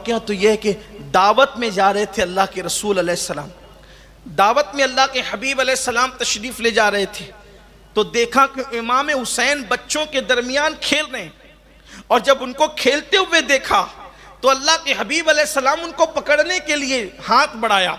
واقعہ تو یہ ہے کہ دعوت میں جا رہے تھے اللہ کے رسول علیہ السلام، دعوت میں اللہ کے حبیب علیہ السلام تشریف لے جا رہے تھے، تو دیکھا کہ امام حسین بچوں کے درمیان کھیل رہے ہیں، اور جب ان کو کھیلتے ہوئے دیکھا تو اللہ کے حبیب علیہ السلام ان کو پکڑنے کے لیے ہاتھ بڑھایا۔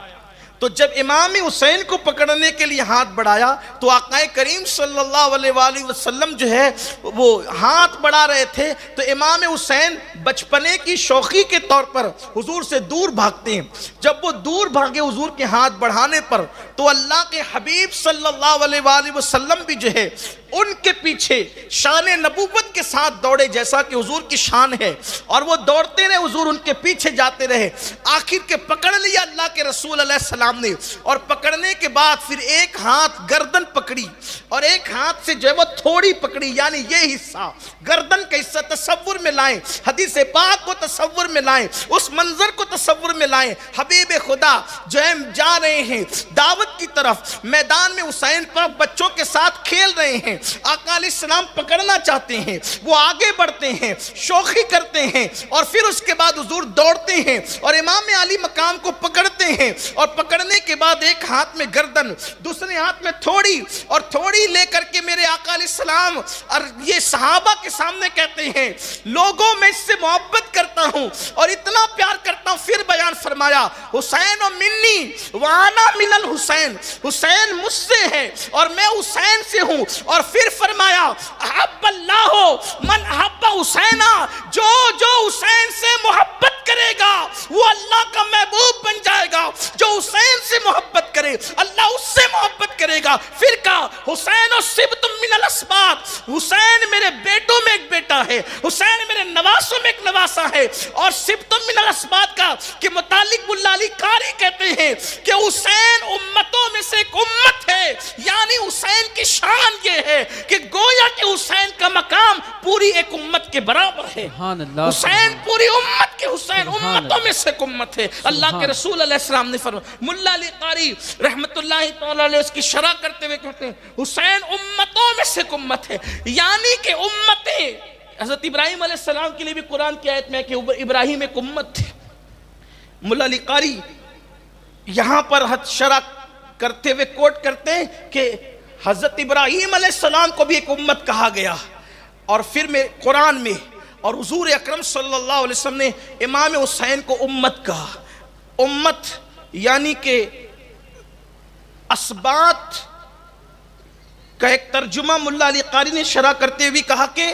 تو جب امام حسین کو پکڑنے کے لیے ہاتھ بڑھایا تو آقا کریم صلی اللہ علیہ وآلہ وسلم جو ہے وہ ہاتھ بڑھا رہے تھے، تو امام حسین بچپنے کی شوخی کے طور پر حضور سے دور بھاگتے ہیں۔ جب وہ دور بھاگے حضور کے ہاتھ بڑھانے پر تو اللہ کے حبیب صلی اللہ علیہ وآلہ وسلم بھی جو ہے ان کے پیچھے شان نبوت کے ساتھ دوڑے، جیسا کہ حضور کی شان ہے، اور وہ دوڑتے رہے، حضور ان کے پیچھے جاتے رہے، آخر کے پکڑ لیا اللہ کے رسول علیہ السلام نے، اور پکڑنے کے بعد پھر ایک ہاتھ گردن پکڑی اور ایک ہاتھ سے جو ہے وہ تھوڑی پکڑی، یعنی یہ حصہ گردن کا حصہ تصور میں لائیں، حدیث پاک کو تصور میں لائیں، اس منظر کو تصور میں لائیں۔ حبیب خدا جو ہے جا رہے ہیں دعوت کی طرف، میدان میں حسین پر بچوں کے ساتھ کھیل رہے ہیں، آقا علیہ السلام پکڑنا چاہتے ہیں، وہ آگے بڑھتے ہیں، شوخی کرتے ہیں، اور پھر اس کے بعد حضور دوڑتے ہیں اور امام علی مقام کو پکڑتے ہیں، اور پکڑنے کے بعد ایک ہاتھ میں گردن، دوسرے ہاتھ میں تھوڑی، اور تھوڑی لے کر کے میرے آقا علیہ السلام اور یہ صحابہ کے سامنے کہتے ہیں لوگوں میں اس سے محبت کرتا ہوں اور اتنا پیار کرتا ہوں۔ پھر بیان فرمایا حسین و منی وانا من الحسین، حسین مجھ سے ہے اور میں حسین سے ہوں، اور پھر فرمایا احب اللہ من احب حسینہ، جو حسین سے محبت کرے گا وہ اللہ کا محبوب بن جائے گا، جو حسین سے محبت کرے اللہ اس سے محبت کرے گا۔ پھر کہا حسین و سبت من الاسباط، حسین میرے بیٹوں میں ایک بیٹا ہے، حسین میرے نواسوں میں ایک نواسا ہے، اور سبت من الاسباط کا کہ متعلق ملا علی قاری کہتے ہیں کہ حسین امتوں میں سے ایک امت ہے، یعنی حسین کی شان یہ ہے کہ گویا کہ حسین کا مقام پوری ایک امت کے برابر ہے، حسین پوری امت کے حسین امتوں میں سے ایک امت ہے۔ اللہ کے رسول علیہ السلام نے فرمایا، ملا علی قاری رحمت اللہ تعالیٰ علیہ اس کی شرح کرتے ہوئے کہتے ہیں حسین امتوں میں سے ایک امت ہے، یعنی کہ امتیں حضرت ابراہیم علیہ السلام کے لیے بھی قرآن کی آیت میں ہے کہ ابراہیم ایک امت تھے۔ ملا علی قاری یہاں پر شرح کرتے ہوئے کوٹ کرتے ہیں کہ حضرت ابراہیم علیہ السلام کو بھی ایک امت کہا گیا، اور پھر میں قرآن میں اور حضور اکرم صلی اللہ علیہ وسلم نے امام حسین کو امت کہا۔ امت یعنی کہ اسباط کا ایک ترجمہ ملا علی قاری نے شرح کرتے ہوئے کہا کہ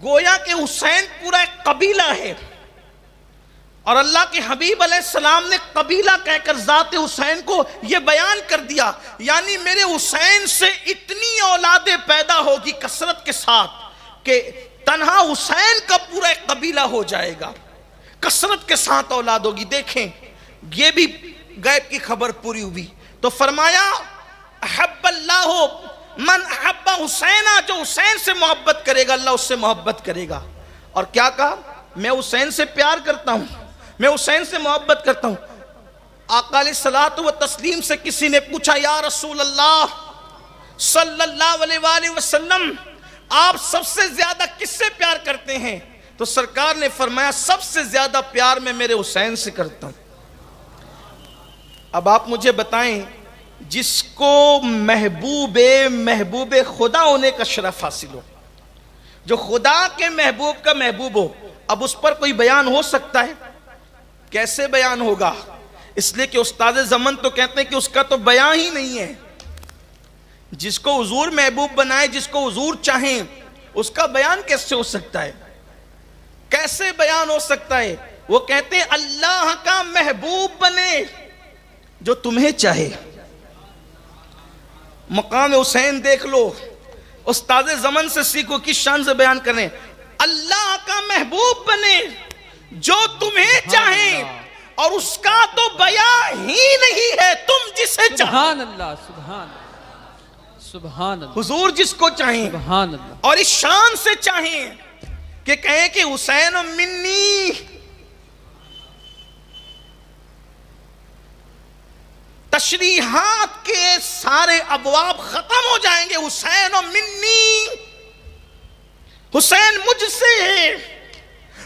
گویا کہ حسین پورا ایک قبیلہ ہے، اور اللہ کے حبیب علیہ السلام نے قبیلہ کہہ کر ذات حسین کو یہ بیان کر دیا، یعنی میرے حسین سے اتنی اولادیں پیدا ہوگی کثرت کے ساتھ کہ تنہا حسین کا پورا ایک قبیلہ ہو جائے گا، کثرت کے ساتھ اولاد ہوگی۔ دیکھیں یہ بھی غیب کی خبر پوری ہوئی، تو فرمایا احب اللہ من احب حسینہ، جو حسین سے محبت کرے گا اللہ اس سے محبت کرے گا۔ اور کیا کہا؟ میں حسین سے پیار کرتا ہوں، میں حسین سے محبت کرتا ہوں۔ آقا علیہ الصلوۃ والتسلیم سے کسی نے پوچھا یا رسول اللہ صلی اللہ علیہ وآلہ وسلم آپ سب سے زیادہ کس سے پیار کرتے ہیں؟ تو سرکار نے فرمایا سب سے زیادہ پیار میں میرے حسین سے کرتا ہوں۔ اب آپ مجھے بتائیں جس کو محبوب خدا ہونے کا شرف حاصل ہو، جو خدا کے محبوب کا محبوب ہو، اب اس پر کوئی بیان ہو سکتا ہے؟ کیسے بیان ہوگا؟ اس لیے کہ استاد زمن تو کہتے ہیں کہ اس کا تو بیان ہی نہیں ہے۔ جس کو حضور محبوب بنائے، جس کو حضور چاہیں، اس کا بیان کیسے ہو سکتا ہے؟ کیسے بیان ہو سکتا ہے؟ وہ کہتے ہیں اللہ کا محبوب بنے جو تمہیں چاہے۔ مقام حسین دیکھ لو، استاد زمن سے سیکھو کس شان سے بیان کریں، اللہ کا محبوب بنے جو تمہیں چاہیں، اور اس کا تو بیان ہی نہیں ہے، تم جسے چاہو۔ سبحان اللہ، سبحان اللہ، سبحان اللہ، حضور جس کو چاہیں سبحان اللہ، اور اس شان سے چاہیں کہ کہیں کہ حسین و منی، تشریحات کے سارے ابواب ختم ہو جائیں گے۔ حسین و منی، حسین مجھ سے ہے،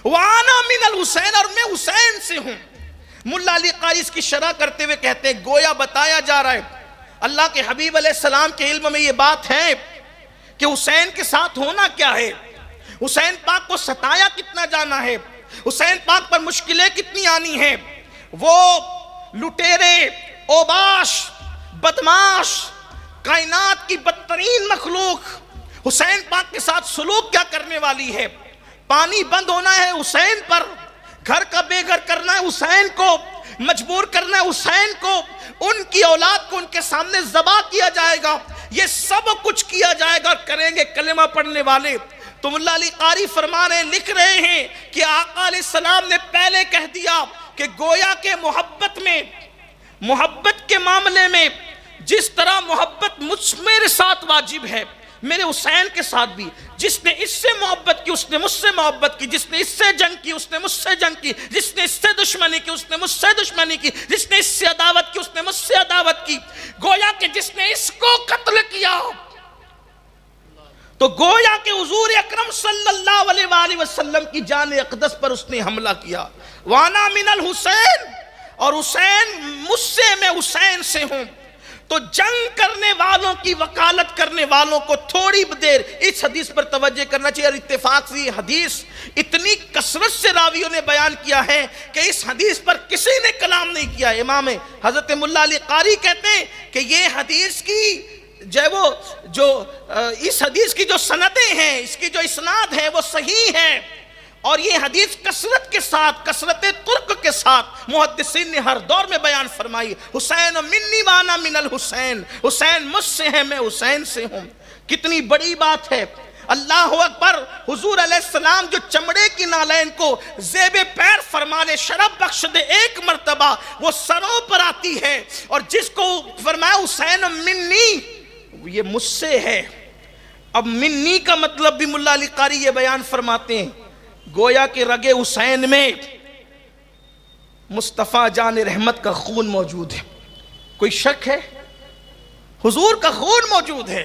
وانا من الحسین، اور میں حسین سے ہوں۔ ملا علی قاری اس کی شرح کرتے ہوئے کہتے ہیں گویا بتایا جا رہا ہے اللہ کے حبیب علیہ السلام کے علم میں یہ بات ہے کہ حسین کے ساتھ ہونا کیا ہے، حسین پاک کو ستایا کتنا جانا ہے، حسین پاک پر مشکلیں کتنی آنی ہیں، وہ لٹیرے، اوباش، بدماش، کائنات کی بدترین مخلوق حسین پاک کے ساتھ سلوک کیا کرنے والی ہے۔ پانی بند ہونا ہے حسین پر، گھر کا بے گھر کرنا ہے حسین کو، مجبور کرنا ہے حسین کو، ان کی اولاد کو ان کے سامنے ذبح کیا جائے گا، یہ سب کچھ کیا جائے گا، کریں گے کلمہ پڑھنے والے۔ تو ملا علی قاری فرما رہے ہیں، لکھ رہے ہیں کہ آقا علیہ السلام نے پہلے کہہ دیا کہ گویا کہ محبت میں، محبت کے معاملے میں جس طرح محبت میرے ساتھ واجب ہے، میرے حسین کے ساتھ بھی، جس نے اس سے محبت کی اس نے مجھ سے محبت کی، جس نے اس سے جنگ کی اس نے مجھ سے جنگ کی، جس نے اس سے دشمنی کی اس نے مجھ سے دشمنی کی، جس نے اس سے عداوت کی اس نے مجھ سے عداوت کی، گویا کہ جس نے اس کو قتل کیا تو گویا کہ حضور اکرم صلی اللہ علیہ وآلہ وسلم کی جان اقدس پر اس نے حملہ کیا۔ وانا من الحسین، اور حسین مجھ سے، میں حسین سے ہوں۔ تو جنگ کرنے والوں کی وکالت کرنے والوں کو تھوڑی دیر اس حدیث پر توجہ کرنا چاہیے، اور اتفاق سے یہ حدیث اتنی کثرت سے راویوں نے بیان کیا ہے کہ اس حدیث پر کسی نے کلام نہیں کیا۔ امام حضرت ملا علی قاری کہتے ہیں کہ یہ حدیث کی اس حدیث کی جو سندیں ہیں، اس کی جو اسناد ہے وہ صحیح ہے، اور یہ حدیث کثرت کے ساتھ، کثرت ترک کے ساتھ محدثین نے ہر دور میں بیان فرمائی۔ حسین منی وانا من الحسین، حسین مجھ سے ہے میں حسین سے ہوں۔ کتنی بڑی بات ہے، اللہ اکبر۔ حضور علیہ السلام جو چمڑے کی نالین کو زیب پیر فرمانے، شرف بخش دے ایک مرتبہ، وہ سروں پر آتی ہے، اور جس کو فرمایا حسین منی، یہ مجھ سے ہے۔ اب منی کا مطلب بھی ملا علی قاری یہ بیان فرماتے ہیں، گویا کہ رگ حسین میں مصطفیٰ جان رحمت کا خون موجود ہے۔ کوئی شک ہے؟ حضور کا خون موجود ہے۔